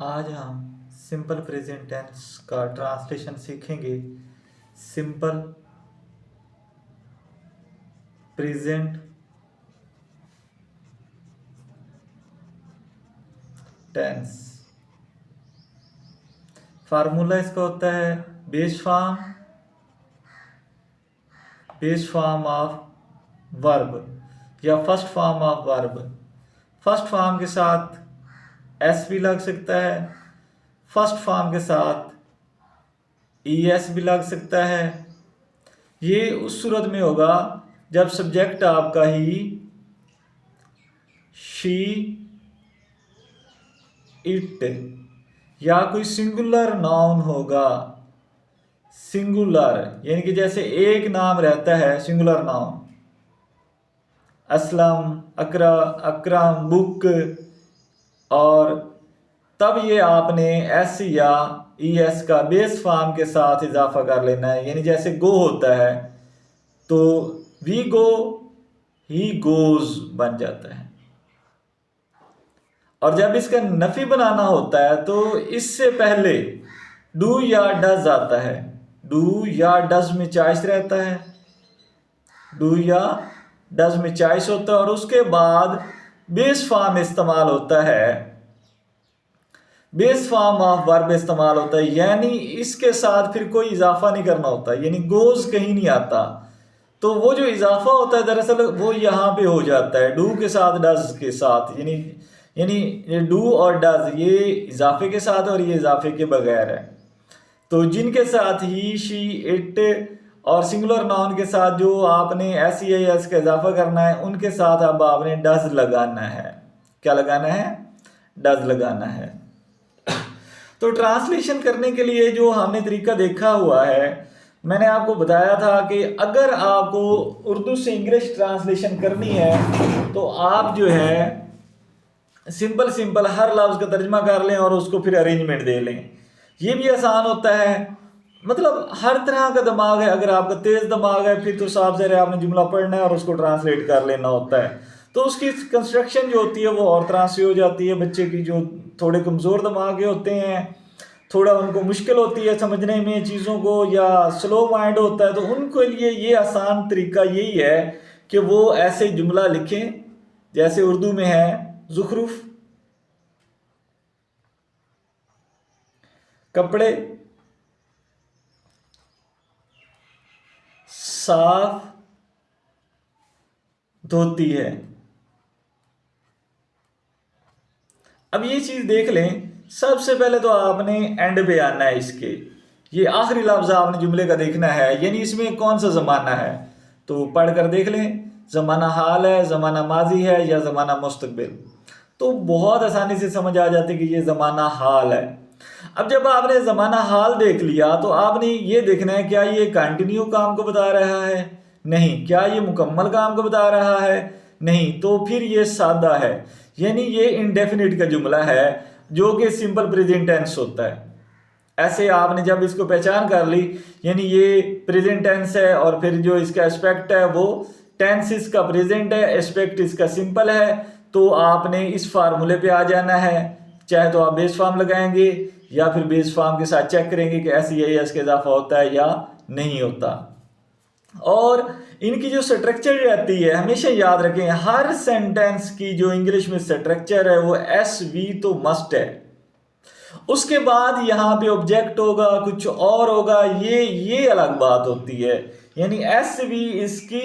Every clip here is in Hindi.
आज हम सिंपल प्रेजेंट टेंस का ट्रांसलेशन सीखेंगे। सिंपल प्रेजेंट टेंस फार्मूला इसका होता है बेस फॉर्म ऑफ वर्ब या first form of verb. First form के साथ एस भी लग सकता है, फर्स्ट फॉर्म के साथ ईएस भी लग सकता है। ये उस सूरत में होगा जब सब्जेक्ट आपका ही, शी, इट या कोई सिंगुलर नाउन होगा। सिंगुलर यानी कि जैसे एक नाम रहता है सिंगुलर नाउन, असलम, अकरा, अकरम, बुक, और तब ये आपने एस या ईएस का बेस फॉर्म के साथ इजाफा कर लेना है। यानी जैसे गो होता है तो वी गो, ही गोज बन जाता है। और जब इसका नफी बनाना होता है तो इससे पहले डू या डज आता है। डू या डज में चॉइस रहता है, डू या डज में चॉइस होता है, और उसके बाद बेस फॉर्म इस्तेमाल होता है, बेस फॉर्म ऑफ वर्ब इस्तेमाल होता है। यानी इसके साथ फिर कोई इजाफा नहीं करना होता, यानी गोज कहीं नहीं आता। तो वो जो इजाफा होता है दरअसल वो यहाँ पे हो जाता है डू के साथ, डज के साथ। यानी डू और डज ये इजाफे के साथ और ये इजाफे के बगैर है। तो जिनके साथ ही, शी, इट और सिंगुलर नाउन के साथ जो आपने एस या एस का इजाफा करना है उनके साथ अब आपने डज लगाना है। क्या लगाना है? डज लगाना है। तो ट्रांसलेशन करने के लिए जो हमने तरीका देखा हुआ है, मैंने आपको बताया था कि अगर आपको उर्दू से इंग्लिश ट्रांसलेशन करनी है तो आप जो है सिंपल हर लफ्ज़ का तर्जमा कर लें और उसको फिर अरेंजमेंट दे लें। ये भी आसान होता है, मतलब हर तरह का दिमाग है। अगर आपका तेज़ दिमाग है फिर तो साफ ज़ाहिर है आपने जुमला पढ़ना है और उसको ट्रांसलेट कर लेना होता है। तो उसकी कंस्ट्रक्शन जो होती है वो और तरह से हो जाती है। बच्चे की जो थोड़े कमज़ोर दिमाग के होते हैं, थोड़ा उनको मुश्किल होती है समझने में चीज़ों को, या स्लो माइंड होता है, तो उनके लिए ये आसान तरीका यही है कि वो ऐसे जुमला लिखें जैसे उर्दू में है, ज़ुखरुफ कपड़े साफ धोती है। अब ये चीज देख लें, सबसे पहले तो आपने एंड पे आना है इसके। ये आखिरी लफ्ज आपने जुमले का देखना है, यानी इसमें कौन सा ज़माना है। तो पढ़ कर देख लें, ज़माना हाल है, ज़माना माजी है या ज़माना मुस्तकबिल। तो बहुत आसानी से समझ आ जाती है कि ये ज़माना हाल है। अब जब आपने ज़माना हाल देख लिया तो आपने ये देखना है क्या ये कंटिन्यू काम को बता रहा है? नहीं। क्या ये मुकम्मल काम को बता रहा है? नहीं। तो फिर ये सादा है, यानी ये इंडेफिनिट का जुमला है जो कि सिंपल प्रेजेंट टेंस होता है। ऐसे आपने जब इसको पहचान कर ली, यानी ये प्रेजेंट टेंस है और फिर जो इसका एस्पेक्ट है वो टेंस इसका प्रेजेंट है, एस्पेक्ट इसका सिंपल है, तो आपने इस फार्मूले पे आ जाना है। चाहे तो आप बेस फॉर्म लगाएंगे या फिर बेस फॉर्म के साथ चेक करेंगे कि एस या एस का इजाफा होता है या नहीं होता। और इनकी जो स्ट्रक्चर रहती है हमेशा याद रखें, हर सेंटेंस की जो इंग्लिश में स्ट्रक्चर है वो एस वी तो मस्ट है। उसके बाद यहाँ पे ऑब्जेक्ट होगा, कुछ और होगा, ये अलग बात होती है। यानी एस वी इसकी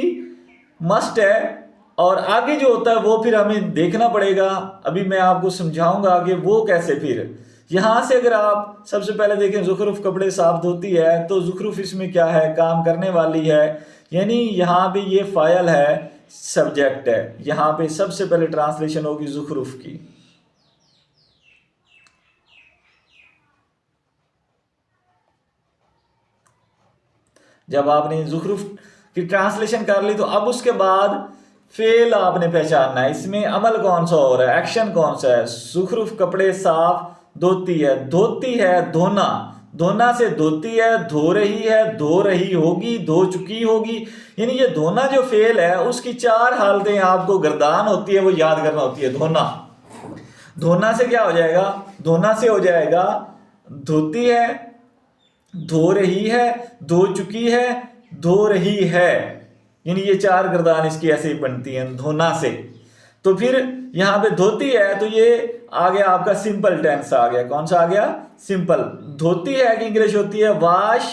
मस्ट है, और आगे जो होता है वो फिर हमें देखना पड़ेगा। अभी मैं आपको समझाऊंगा कि वो कैसे। फिर यहाँ से अगर आप सबसे पहले देखें, ज़ुखरुफ कपड़े साफ धोती है, तो ज़ुखरुफ इसमें क्या है? काम करने वाली है, यानी यहाँ पे ये फाइल है, सब्जेक्ट है। यहाँ पे सबसे पहले ट्रांसलेशन होगी ज़ुखरुफ की। जब आपने ज़ुखरुफ की ट्रांसलेशन कर ली तो अब उसके बाद फेल आपने पहचानना है, इसमें अमल कौन सा हो रहा है, एक्शन कौन सा है। ज़ुखरुफ कपड़े साफ धोती है, धोती है धोना, धोना से धोती है, धो रही है, धो रही होगी, धो चुकी होगी। यानी ये धोना जो फेल है उसकी 4 हालतें आपको गर्दान होती है वो याद करना होती है। धोना, धोना से क्या हो जाएगा, धोना से हो जाएगा धोती है, धो रही है, धो चुकी है, धो रही है। यानी ये चार गर्दान इसकी ऐसे ही बनती हैं धोना से। तो फिर यहाँ पे धोती है तो ये आ गया आपका सिंपल टेंस आ गया। कौन सा आ गया, सिंपल। धोती है की इंग्लिश होती है वॉश,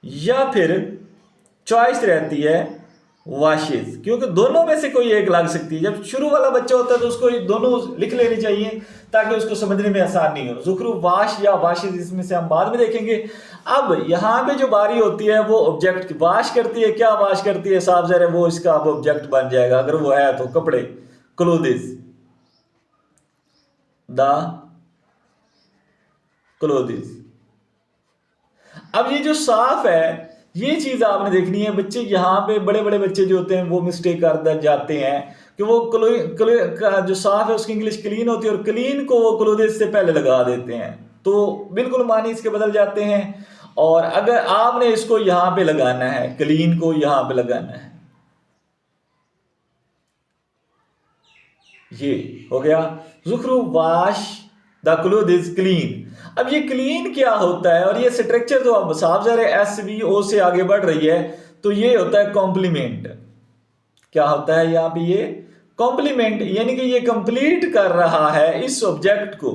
या फिर चॉइस रहती है वॉशेस, क्योंकि दोनों में से कोई एक लग सकती है। जब शुरू वाला बच्चा होता है तो उसको ये दोनों लिख लेनी चाहिए ताकि उसको समझने में आसान नहीं हो। जुखरू वाश या वाशेस, इसमें से हम बाद में देखेंगे। अब यहाँ पे जो बारी होती है वो ऑब्जेक्ट वाश करती है। क्या वाश करती है, साफ ज़ाहिर है वो इसका अब ऑब्जेक्ट बन जाएगा अगर वो है तो कपड़े, क्लोथिस, द क्लोथिस। अब ये जो साफ है ये चीज आपने देखनी है। बच्चे यहाँ पे बड़े बड़े बच्चे जो होते हैं वो मिस्टेक कर जाते हैं कि वो जो साफ है उसकी इंग्लिश क्लीन होती है और क्लीन को वो क्लोथिस से पहले लगा देते हैं, तो बिल्कुल मानी इसके बदल जाते हैं। और अगर आपने इसको यहाँ पे लगाना है, क्लीन को यहाँ पे लगाना है, ये हो गया जुखरू वाश द क्लोथिस क्लीन। अब ये क्लीन क्या होता है, और ये स्ट्रक्चर तो अब साफ ज़ाहिर है SVO से आगे बढ़ रही है, तो ये होता है कॉम्प्लीमेंट। क्या होता है यहाँ पे, ये कॉम्प्लीमेंट, यानी कि ये कंप्लीट कर रहा है इस ऑब्जेक्ट को,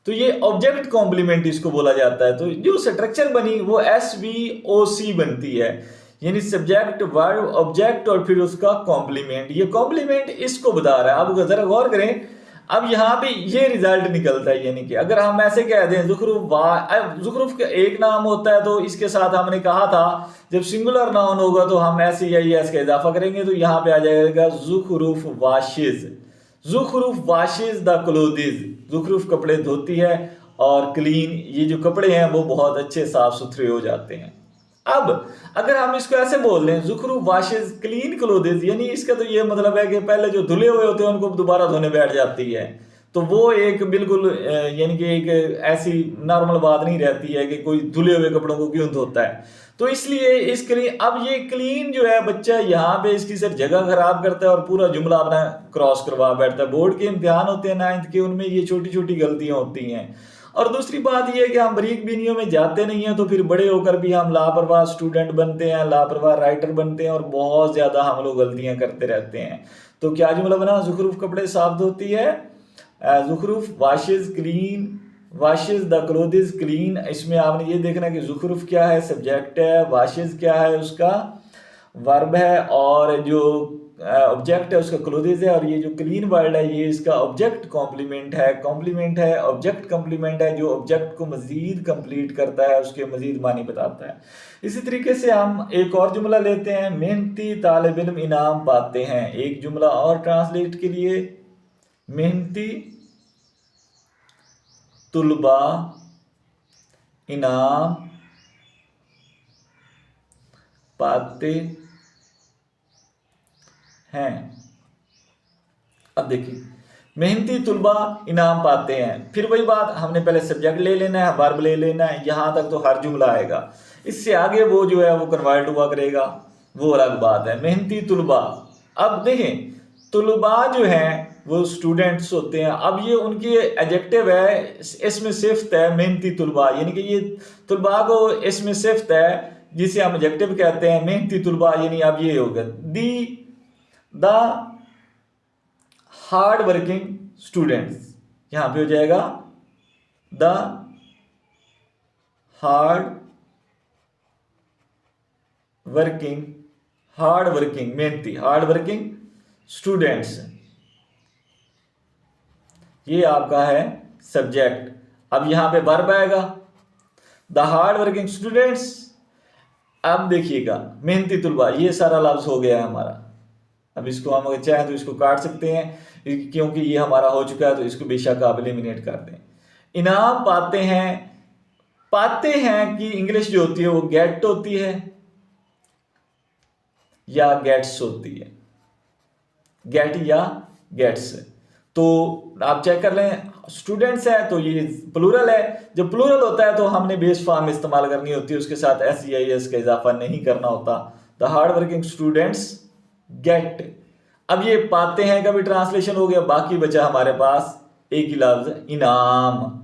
तो ये ऑब्जेक्ट कॉम्प्लीमेंट इसको बोला जाता है। तो जो स्ट्रक्चर बनी वो SVOC बनती है, यानी सब्जेक्ट वर्ब ऑब्जेक्ट और फिर उसका कॉम्प्लीमेंट। ये कॉम्प्लीमेंट इसको बता रहा है। अब जरा गौर करें, अब यहाँ पे ये रिजल्ट निकलता है, यानी कि अगर हम ऐसे कह दें जुखरूफ का एक नाम होता है तो इसके साथ हमने कहा था जब सिंगुलर नाउन होगा तो हम ऐसे या एस का इजाफा करेंगे, तो यहाँ पे आ जाएगा जुखरूफ वाशिज, जुखरूफ वाशिज द क्लोथिस। जुखरूफ कपड़े धोती है और क्लीन, ये जो कपड़े हैं वो बहुत अच्छे साफ सुथरे हो जाते हैं। अब अगर हम इसको ऐसे बोल दें जुखरू वाशेस क्लीन क्लोथिस, यानी इसका तो ये मतलब है कि पहले जो धुले हुए होते हैं उनको दोबारा धोने बैठ जाती है, तो वो एक बिल्कुल यानी कि एक ऐसी नॉर्मल बात नहीं रहती है कि कोई धुले हुए कपड़ों को क्यों धोता है। तो इसलिए इस क्लीन, अब ये क्लीन जो है बच्चा यहाँ पे इसकी सिर्फ जगह खराब करता है और पूरा जुमला अपना क्रॉस करवा बैठता है। बोर्ड के इम्तिहान होते हैं 9th के, उनमें ये छोटी छोटी गलतियां होती हैं। और दूसरी बात यह है कि हम बारीक बीनियों में जाते नहीं हैं, तो फिर बड़े होकर भी हम लापरवाह स्टूडेंट बनते हैं, लापरवाह राइटर बनते हैं और बहुत ज़्यादा हम लोग गलतियां करते रहते हैं। तो क्या जुमला बना, जुखरूफ कपड़े साफ धोती है, जुखरूफ वाशेज क्लीन, वाशेज द क्लोथिस क्लीन। इसमें आपने ये देखना कि जुखरूफ क्या है, सब्जेक्ट है, वाशेज क्या है उसका वर्ब है, और जो ऑब्जेक्ट है उसका क्लोथिस है, और ये जो क्लीन वर्ड है ये इसका ऑब्जेक्ट कॉम्प्लीमेंट है। कॉम्प्लीमेंट है, ऑब्जेक्ट कॉम्प्लीमेंट है, जो ऑब्जेक्ट को मजीद कंप्लीट करता है, उसके मजीद मानी बताता है। इसी तरीके से हम एक और जुमला लेते हैं, मेहनती तालिब इल्म इनाम पाते हैं। एक जुमला और ट्रांसलेट के लिए, मेहनती तुलबा इनाम पाते हैं। अब देखिए, मेहनती तुलबा इनाम पाते हैं, फिर वही बात, हमने पहले सब्जेक्ट ले लेना है, वर्ब ले लेना है, यहां तक तो हर जुमला आएगा। इससे आगे वो जो है वो कन्वर्ट हुआ करेगा, वो अलग बात है। मेहनती तुलबा, अब देखें तुलबा जो हैं वो स्टूडेंट्स होते हैं। अब ये उनकी एडजेक्टिव है, इसमें सिफ्त है मेहनती तुलबा, यानी कि ये तुलबा को इसमें सिफ्त है जिसे हम एडजेक्टिव कहते हैं मेहनती तुलबा। यानी अब ये होगा द हार्ड वर्किंग स्टूडेंट्स, यहां पे हो जाएगा द हार्ड वर्किंग मेहनती, हार्ड वर्किंग स्टूडेंट्स, ये आपका है सब्जेक्ट। अब यहां पे वर्ब आएगा द हार्ड वर्किंग स्टूडेंट्स। अब देखिएगा मेहनती तुलबा, ये सारा लफ्ज हो गया है हमारा। अब इसको हम अगर चाहें तो इसको काट सकते हैं, क्योंकि ये हमारा हो चुका है, तो इसको बेशक आप एलिमिनेट कर दें। इनाम पाते हैं, पाते हैं कि इंग्लिश जो होती है वो गेट होती है या गेट्स होती है, गेट या गेट्स। तो आप चेक कर लें, स्टूडेंट्स है तो ये प्लूरल है, जब प्लूरल होता है तो हमने बेस फॉर्म इस्तेमाल करनी होती है, उसके साथ SEIS का इजाफा नहीं करना होता। The hard working students gate. अब ये पाते हैं का भी ट्रांसलेशन हो गया, बाकी बचा हमारे पास एक ही लफ्ज इनाम।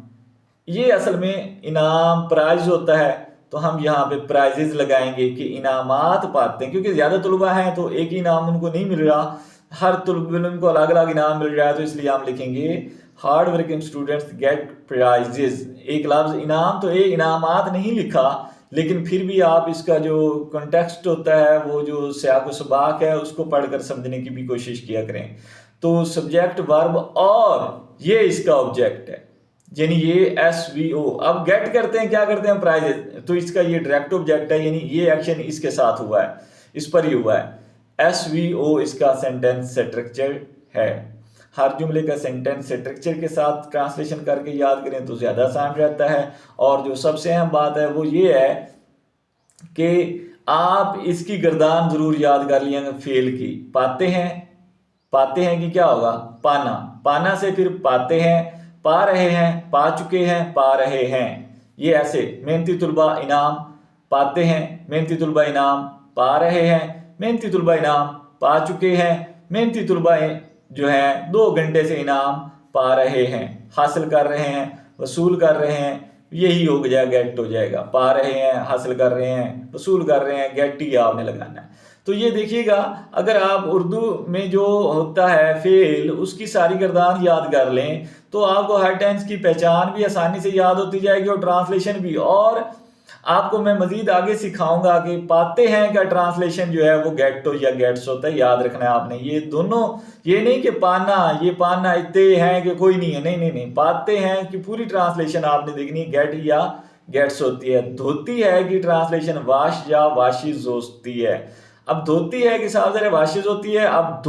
ये असल में इनाम प्राइज होता है, तो हम यहाँ पे प्राइजेज लगाएंगे कि इनामात पाते हैं, क्योंकि ज़्यादा तलबा हैं तो एक ही इनाम उनको नहीं मिल रहा, हर तलबा को अलग अलग इनाम मिल रहा है, तो इसलिए हम लिखेंगे hard working students get prizes. एक लफ्ज़ इनाम तो एक इनामात नहीं लिखा, लेकिन फिर भी आप इसका जो कॉन्टेक्स्ट होता है, वो जो सियाक व सबाक है, उसको पढ़कर समझने की भी कोशिश किया करें। तो सब्जेक्ट वर्ब और ये इसका ऑब्जेक्ट है, यानी ये SVO। अब गेट करते हैं, क्या करते हैं, प्राइजेस, तो इसका ये डायरेक्ट ऑब्जेक्ट है, यानी ये एक्शन इसके साथ हुआ है, इस पर ही हुआ है। SVO इसका सेंटेंस स्ट्रक्चर है। हर जुमले का सेंटेंस स्ट्रक्चर के साथ ट्रांसलेशन करके याद करें तो ज़्यादा आसान रहता है। और जो सबसे अहम बात है वो ये है कि आप इसकी गर्दान ज़रूर याद कर लिएंगे फेल की। पाते हैं कि क्या होगा, पाना, पाना से फिर पाते हैं, पा रहे हैं, पा चुके हैं, पा रहे हैं। ये ऐसे मेहनती तुलबा इनाम पाते हैं, मेहनती तुलबा इनाम पा रहे हैं, मेहनती तुलबा इनाम पा चुके हैं, मेहनती तुलबा जो है 2 घंटे से इनाम पा रहे हैं, हासिल कर रहे हैं, वसूल कर रहे हैं। यही हो जाएगा, गेट हो जाएगा। पा रहे हैं, हासिल कर रहे हैं, वसूल कर रहे हैं, गेट ही आपने लगाना है। तो ये देखिएगा, अगर आप उर्दू में जो होता है फेल, उसकी सारी गर्दान याद कर लें तो आपको हर टेंस की पहचान भी आसानी से याद होती जाएगी और ट्रांसलेशन भी। और आपको मैं मजीद आगे सिखाऊंगा कि पाते हैं का ट्रांसलेशन जो है वो गेटो या गेट्स होता है। याद रखना है आपने ये दोनों, ये नहीं कि पाना, ये पाना इतने हैं कि कोई नहीं है, नहीं नहीं नहीं, पाते हैं कि पूरी ट्रांसलेशन आपने देखनी, गेट या गेट्स होती है। धोती है की ट्रांसलेशन वाश या वाशिज होती है। अब धोती है कि साफ ज़ाहिर वाशिज होती है। अब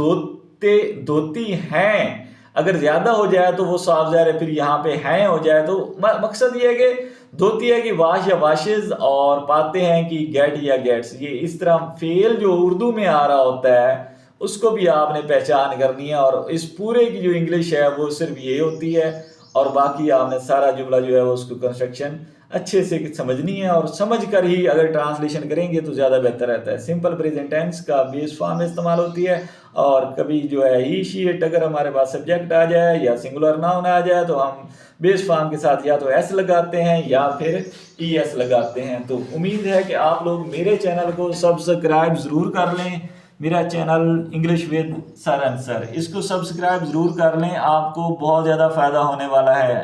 धोती हैं अगर ज्यादा हो जाए तो वो साफ ज़ाहिर है, फिर यहाँ पे हैं हो जाए तो मकसद ये है कि धोती है कि वाश या वाशिज, और पाते हैं कि गेट या गेट्स। ये इस तरह फेल जो उर्दू में आ रहा होता है उसको भी आपने पहचान करनी है। और इस पूरे की जो इंग्लिश है वो सिर्फ ये होती है, और बाकी आपने सारा जुमला जो है वो उसको कंस्ट्रक्शन अच्छे से समझनी है, और समझ कर ही अगर ट्रांसलेशन करेंगे तो ज़्यादा बेहतर रहता है। सिंपल प्रेजेंट टेंस का बेस फॉर्म में इस्तेमाल होती है, और कभी जो है ही शी इट अगर हमारे पास सब्जेक्ट आ जाए या सिंगुलर नाउन आ जाए तो हम बेस फॉर्म के साथ या तो एस लगाते हैं या फिर ES लगाते हैं। तो उम्मीद है कि आप लोग मेरे चैनल को सब्सक्राइब ज़रूर कर लें। मेरा channel English with sir answer, इसको सब्सक्राइब ज़रूर कर लें, आपको बहुत ज़्यादा फ़ायदा होने वाला है।